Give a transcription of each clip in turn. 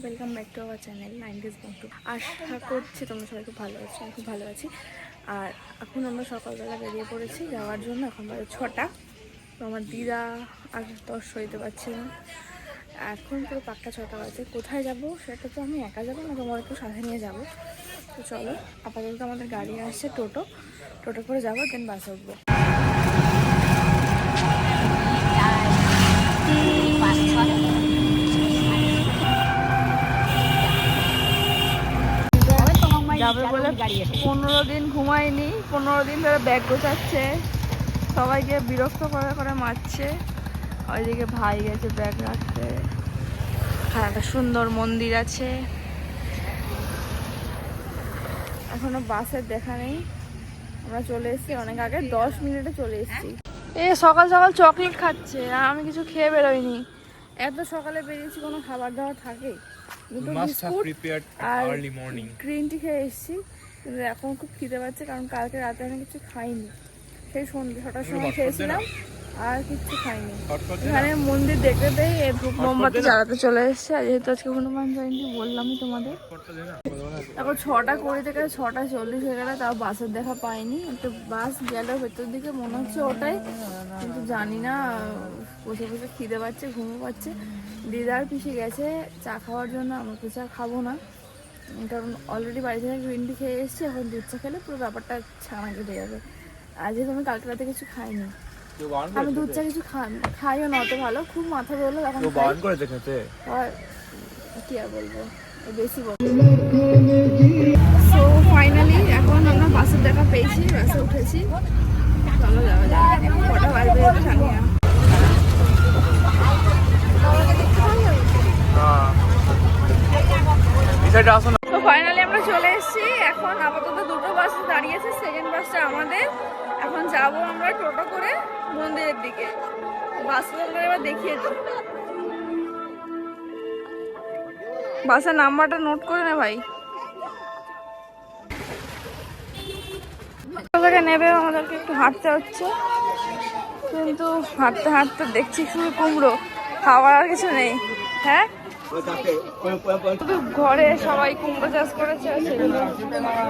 Welcome back to our channel 90s বন্ধু। আশা করছি তোমরা সবাই খুব ভালো আছো, আমি খুব ভালো আছি। আর এখন আমরা সকালবেলা বেরিয়ে পড়েছি যাওয়ার জন্য। এখন বাজে 6টা। তো আমার দিদা আর 10 সইতে পারছি না, এখন পুরো পাক্কা 6টা বাজে। কোথায় যাব সেটা তো আমি একা যাবো না, তোমাদেরকেও সাথে নিয়ে যাব। তো চলো, আপাতত আমাদের গাড়ি আসছে, টোটো করে যাবো, দেন বাসে উঠবো। যাবে বলে 15 দিন ঘুমায়নি, 15 দিন ধরে ব্যাগ গোছাচ্ছে, সবাইকে বিরক্ত করে করে মারছে। ওইদিকে ভাই গেছে ব্যাগ রাখতে। হ্যাঁ, একটা সুন্দর মন্দির আছে। এখনো বাসের দেখা নেই, আমরা চলে এসেছি অনেক আগে, 10 মিনিটে চলে এসেছি। সকাল সকাল চকলেট খাচ্ছে আর আমি কিছু খেয়ে বেরোইনি। এত সকালে বেরিয়েছি, কোনো খাবার দাবার থাকে? দুটো বিস্কুট আর গ্রিন টি খেয়ে এসেছি, কিন্তু এখন খুব খিদে পাচ্ছে, কারণ কালকে রাতে আমি কিছু খাইনি। সেই সন্ধ্যে 6টার সময় খেয়েছিলাম, আর কিছু খাইনি। এখানে মন্দির দেখতে পেয়ে ধূপ মোমবাতি জ্বালাতে চলে এসেছে। আর যেহেতু আজকে হনুমান জয়ন্তী বললামই তোমাদের, এখন 6:20 থেকে 6:40 হয়ে গেলে, তাও বাসের দেখা পাইনি। একটা বাস গেল ভেতর দিকে, মনে হচ্ছে ওটাই, কিন্তু জানি না। বসে বসে খিদে পাচ্ছে, ঘুমো পাচ্ছে। দিদার পিসে গেছে চা খাওয়ার জন্য, আমার তো চা খাবো না, কারণ অলরেডি বাড়ি থেকে গ্রিন টি খেয়ে এসেছি। এখন দুধ চা খেলে পুরো ব্যাপারটা ছানা কেটে যাবে। আর যেহেতু আমি কালকে রাতে কিছু খাইনি, আমি দুধ চা কিছু খাইও না অত ভালো, খুব মাথা ধরলো তখন আর কি আর বলবো, বেশি বলবো। সো ফাইনালি এখন আমরা বাসের দেখা পেয়েছি, বাসে উঠেছি, চলো যাওয়া যাক। কটা বাজবে জানি না। তো ফাইনালি আমরা চলে এসেছি। এখন আপাতত দুটো বাস দাঁড়িয়েছে, সেকেন্ড বাসটা আমাদের। এখন যাবো আমরা টোটো করে মন্দিরের দিকে। বাসটা এবার দেখিয়ে দিই, বাসের নাম্বারটা নোট করে নে ভাই। নেবে আমাদেরকে একটু হাঁটতে হচ্ছে, কিন্তু হাঁটতে হাঁটতে দেখছি শুধু কুমড়ো, খাওয়ার আর কিছু নেই। হ্যাঁ, ঘরে সবাই কুমড়ো চাষ করেছে, সেগুলো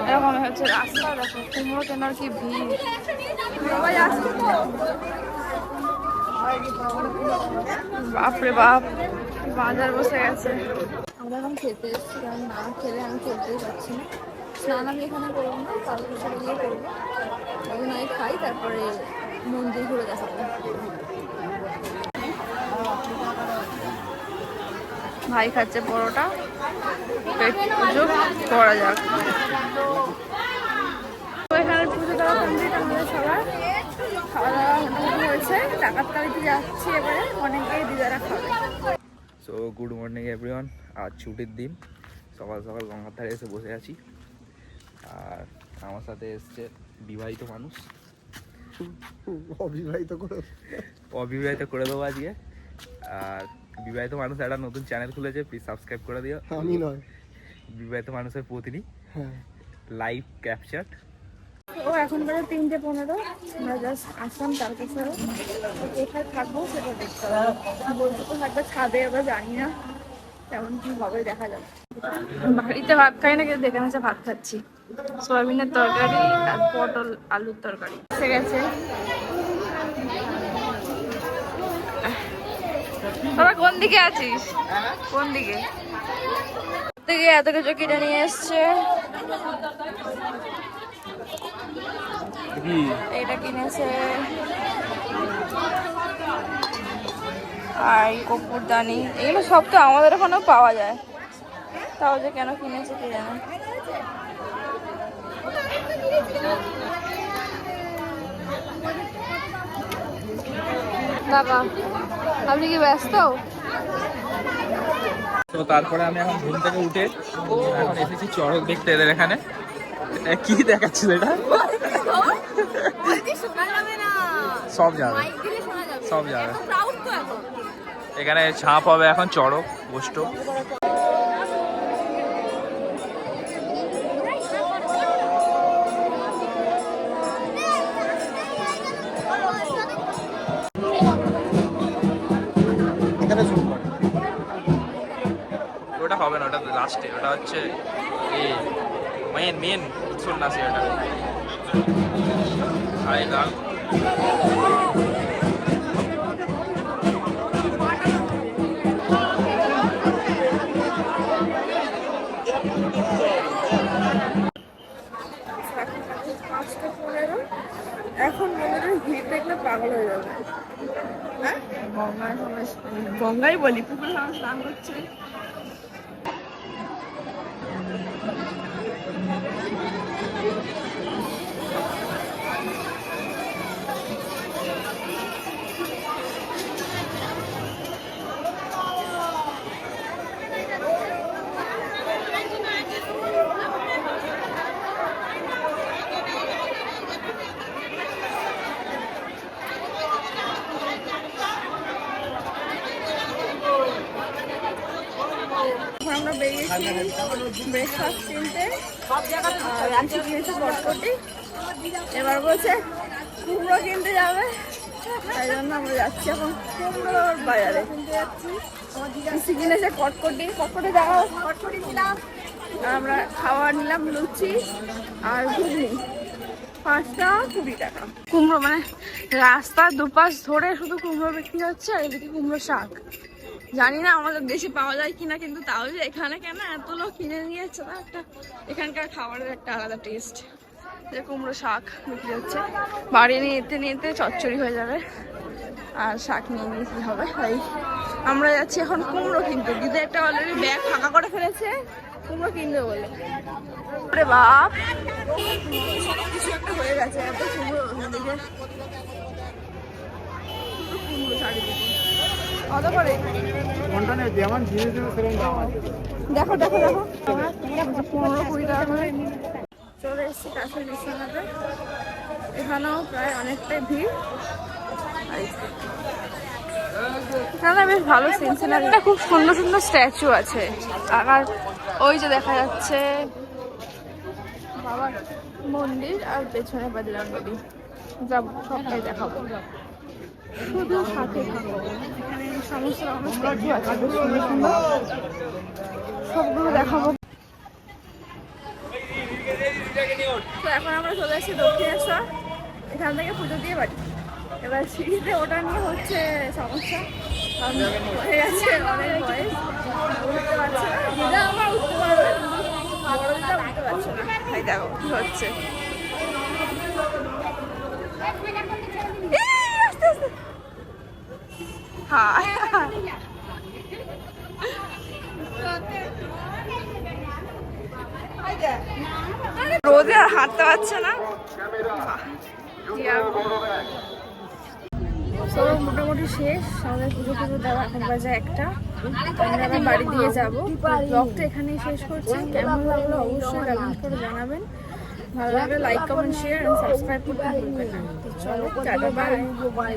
এরকম হচ্ছে। রাস্তা দেখো, কুমড়ো কেনার কি ভিড়, সবাই আসছে তো। বাপরে বাপ, বাজার বসে গেছে। আমরা এখন খেতে এসেছি, কারণ না খেলে আমি চলতেই পারছি না। স্নান আমি এখানে করবো না, কালকে সেটা গিয়ে করবো। এখন আমি খাই, তারপরে মন্দির ঘুরে দেখাবো। ভাই খাচ্ছে পরোটা, পেট পুজো করা যাক। তো এখানে পুজো দেওয়া কমপ্লিট আমাদের সবার, খাওয়া দাওয়া মোটামুটি হয়েছে। ডাকাত কালীতে যাচ্ছি এবারে, অনেকেই দিদারা খাবে। So good morning everyone. আজ ছুটির দিন, সকাল সকাল গঙ্গার ধারে এসে বসে আছি। আর আমার সাথে এসছে বিবাহিত মানুষ। অবিবাহিত করে দেবো আজকে। আর বিবাহিত মানুষ একটা নতুন চ্যানেল খুলেছে, প্লিজ সাবস্ক্রাইব করে দিও। আমি নয়, বিবাহিত মানুষের পত্নী, লাইভ ক্যাপচার। ও এখন বাজে 3:15, আমরা জাস্ট আসলাম তার কাছে। কোথায় থাকবো সেটা দেখতে হবে, বলতে তো থাকবে ছাদে, এবার জানি না তেমন কি হবে, দেখা যাবে। বাড়িতে ভাত খাই না, কিন্তু দেখে আছে ভাত খাচ্ছি। সয়াবিনের তরকারি আর পটল আলুর তরকারি এসে গেছে। তোরা কোন দিকে আছিস? কোন দিকে থেকে এত কিছু কিনে নিয়ে এসছে। এটা কিনেছে, আর কপুরদানি, এগুলো সব তো আমাদের ওখানেও পাওয়া যায়, তাও যে কেন কিনেছে কি জানে। বাবা, আপনি কি ব্যস্ত? তো তারপরে আমি এখন ঘুম থেকে উঠে এখন এসেছি চড়ক দেখতে। এদের এখানে কি দেখাচ্ছিল, এটা সব যাবে, সব যাবে। এখানে ছাপ হবে এখন, চড়ক গোষ্ঠ। তো ওটা হবে না, ওটা লাস্টে, ওটা হচ্ছে মেন সন্ন্যাসী ওটা। আর এই ডাল এখন মনে হয় ভিড় দেখলে পাগল হয়ে যাবে। হ্যাঁ, গঙ্গায় বলি, পুকুরে স্নান করছে। আমরা বেরিয়েছি ব্রেকফাস্ট কিনতে, কিছু কিনেছি কটকটি। এবার বলছে কুমড়ো কিনতে যাবে, তাই জন্য আমরা যাচ্ছি এখন কুমড়োর বাজারে কিনতে যাচ্ছি। কিছু কিনেছে কটকটি দেখাও। কটকটি নিলাম, আমরা খাবার নিলাম লুচি আর ঘুগনি, 5 টাকা 20 টাকা। কুমড়ো মানে রাস্তার দুপাশ ধরে শুধু কুমড়ো বিক্রি হচ্ছে, আর এদিকে কুমড়ো শাক। জানি না আমাদের দেশে পাওয়া যায় কিনা, কিন্তু তাও যে এখানে কেন এত লোক কিনে নিয়েছে, না একটা এখানকার খাবারের একটা আলাদা টেস্ট। যে কুমড়ো শাক বিক্রি হচ্ছে, বাড়ি নিতে নিতে চচ্চড়ি হয়ে যাবে, আর শাক নিয়ে নিতে হবে। তাই আমরা যাচ্ছি এখন কুমড়ো কিনতে। দিদি একটা অলরেডি ব্যাগ ফাঁকা করে ফেলেছে কুমড়ো কিনবে বলে। ওরে বাপ, কিছু একটা হয়ে গেছে, এত কুমড়ো দিকে কুমড়ো চারিদিকে। কত করে? দেখো দেখো দেখো, 15-20 টাকা করে। চলে এসেছি কাছের বিশ্বনাথে, এখানেও প্রায় অনেকটাই ভিড়। এখানে বেশ ভালো সিনসিনারি, খুব সুন্দর সুন্দর স্ট্যাচু আছে। আর ওই যে দেখা যাচ্ছে বাবার মন্দির, আর পেছনে বাদলার নদী। যাবো, সবটাই দেখাবো, শুধু সাথে থাকবো। এখানে সমস্ত রকম স্ট্যাচু আছে, খুব সুন্দর সুন্দর, সবগুলো দেখাবো। তো এখন আমরা চলে এসেছি দক্ষিণেশ্বর, এখান থেকে পুজো দিয়ে বাড়ি। এবার সিঁড়িতে ওটা নিয়ে হচ্ছে সমস্যা, হয়ে গেছে অনেক বয়স, উঠতে পারছে না। দিদা আমার উঠতে পারবে, বড় দিদা উঠতে পারছে না। তাই দেখো কি হচ্ছে। রোদে আর হাঁটতে পারছে না। মোটামুটি শেষ আমাদের পুজো পুজো দেওয়া, এখন বাজে 1টা। আমরা আবার বাড়ি দিয়ে যাবো। ব্লগটা এখানেই শেষ করছি। কেমন লাগলো অবশ্যই কমেন্ট করে জানাবেন। ভালো লাগলে like comment share and subscribe করতে ভুলবেন না। চলো, টাটা, বাই।